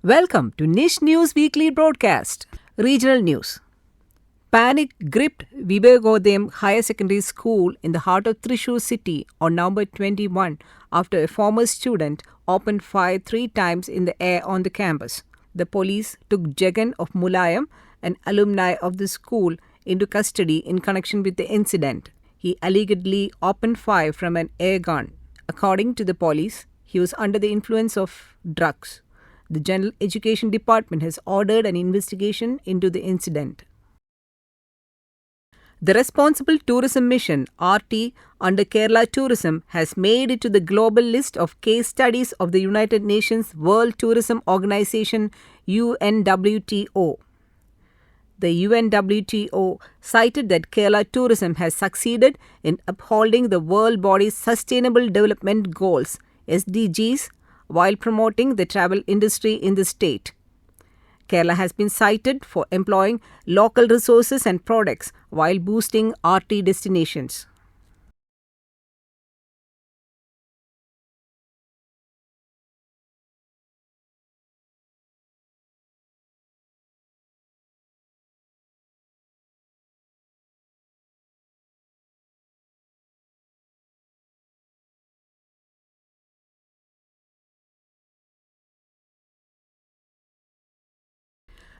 Welcome to NISH News Weekly Broadcast. Regional News. Panic gripped Vivekodayam Higher Secondary School in the heart of Thrissur city on November 21 after a former student opened fire 3 times in the air on the campus. The police took Jagan of Mulayam, an alumni of the school, into custody in connection with the incident. He allegedly opened fire from an air gun. According to the police, he was under the influence of drugs. The General Education Department has ordered an investigation into the incident. The Responsible Tourism Mission (RT) under Kerala Tourism has made it to the global list of case studies of the United Nations World Tourism Organization (UNWTO). The UNWTO cited that Kerala Tourism has succeeded in upholding the world body's Sustainable Development Goals (SDGs) while promoting the travel industry in the state. Kerala has been cited for employing local resources and products while boosting RT destinations.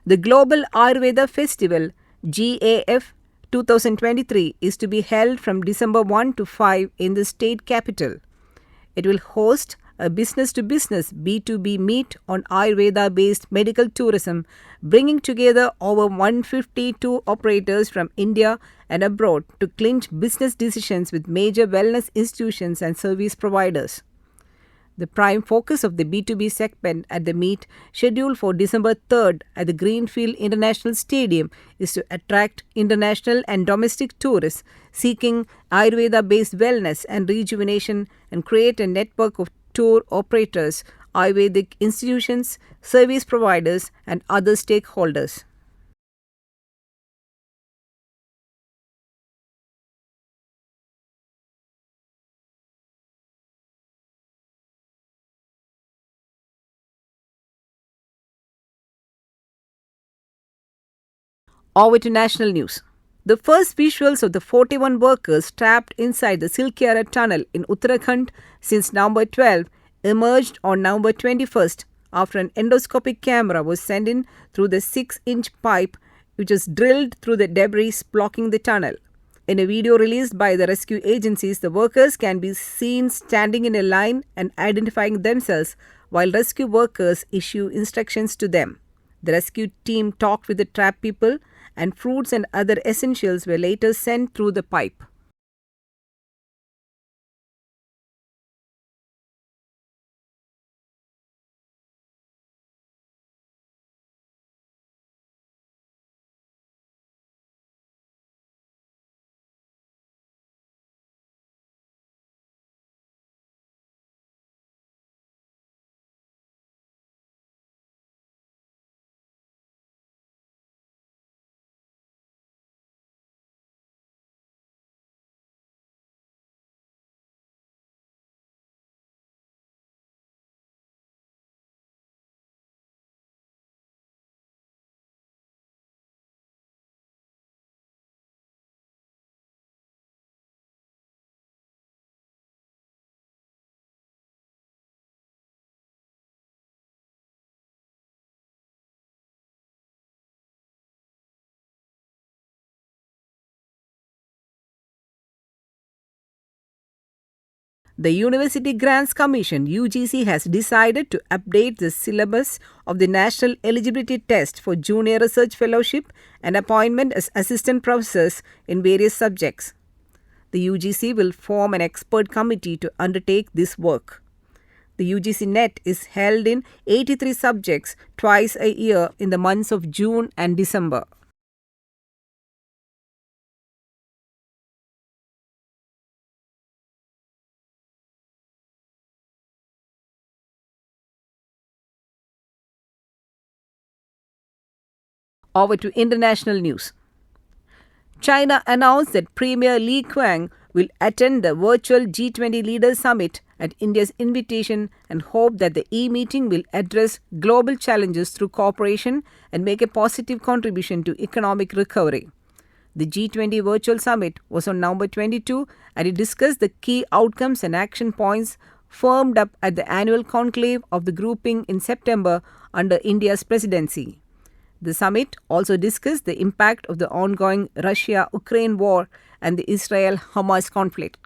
The Global Ayurveda Festival (GAF) 2023 is to be held from December 1 to 5 in the state capital. It will host a business-to-business B2B meet on Ayurveda-based medical tourism, bringing together over 150 tour operators from India and abroad to clinch business decisions with major wellness institutions and service providers. The prime focus of the B2B segment at the meet, scheduled for December 3rd at the Greenfield International Stadium, is to attract international and domestic tourists seeking Ayurveda-based wellness and rejuvenation and create a network of tour operators, Ayurvedic institutions, service providers, and other stakeholders. Over to national news. The first visuals of the 41 workers trapped inside the Silkyara tunnel in Uttarakhand since November 12 emerged on November 21st after an endoscopic camera was sent in through the 6-inch pipe which was drilled through the debris blocking the tunnel. In a video released by the rescue agencies, the workers can be seen standing in a line and identifying themselves while rescue workers issue instructions to them. The rescue team talked with the trapped people, and fruits and other essentials were later sent through the pipe. The University Grants Commission (UGC) has decided to update the syllabus of the National Eligibility Test for Junior Research Fellowship and appointment as assistant professors in various subjects. The UGC will form an expert committee to undertake this work. The UGC NET is held in 83 subjects twice a year in the months of June and December. Over to international news. China announced that Premier Li Qiang will attend the virtual G20 Leaders Summit at India's invitation and hope that the e-meeting will address global challenges through cooperation and make a positive contribution to economic recovery. The G20 Virtual Summit was on November 22 and it discussed the key outcomes and action points firmed up at the annual conclave of the grouping in September under India's presidency. The summit also discussed the impact of the ongoing Russia-Ukraine war and the Israel-Hamas conflict.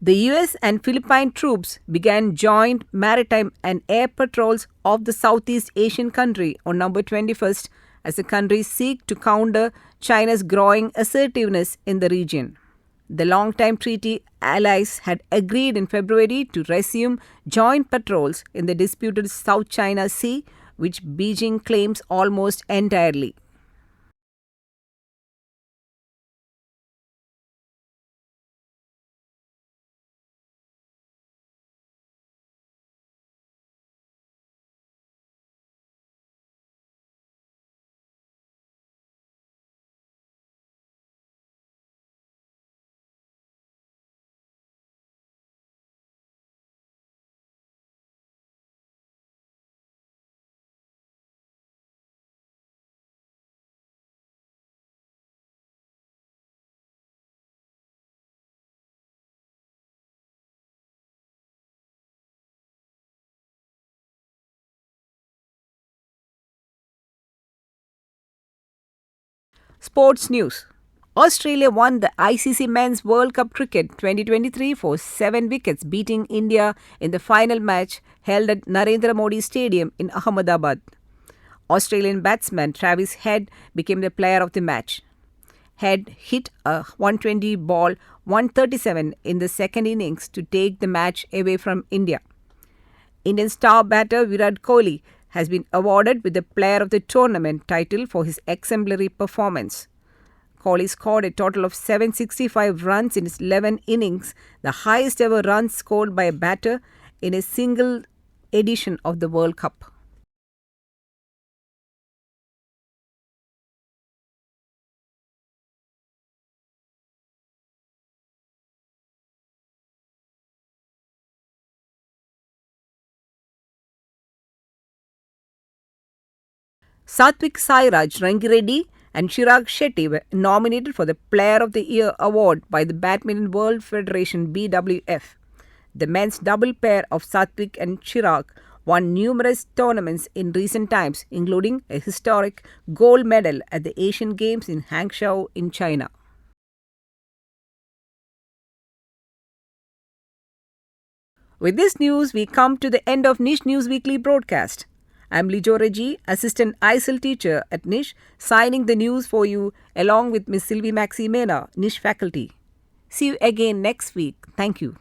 The US and Philippine troops began joint maritime and air patrols of the Southeast Asian country on November 21st as the countries seek to counter China's growing assertiveness in the region. The longtime treaty allies had agreed in February to resume joint patrols in the disputed South China Sea, which Beijing claims almost entirely. Sports news. Australia won the ICC Men's World Cup Cricket 2023 for 7 wickets, beating India in the final match held at Narendra Modi Stadium in Ahmedabad. Australian batsman Travis Head became the player of the match. Head hit a 120 ball 137 in the second innings to take the match away from India. Indian star batter Virat Kohli has been awarded with the Player of the Tournament title for his exemplary performance. Kohli scored a total of 765 runs in his 11 innings, the highest ever runs scored by a batter in a single edition of the World Cup. Satvik Sairaj Rangireddy and Chirag Shetty were nominated for the Player of the Year award by the Badminton World Federation (BWF). The men's double pair of Satvik and Chirag won numerous tournaments in recent times, including a historic gold medal at the Asian Games in Hangzhou in China. With this news, we come to the end of NISH News Weekly broadcast. I'm Lijo Reggie, Assistant ISL Teacher at NISH, signing the news for you along with Miss Sylvie Maximena, NISH faculty. See you again next week. Thank you.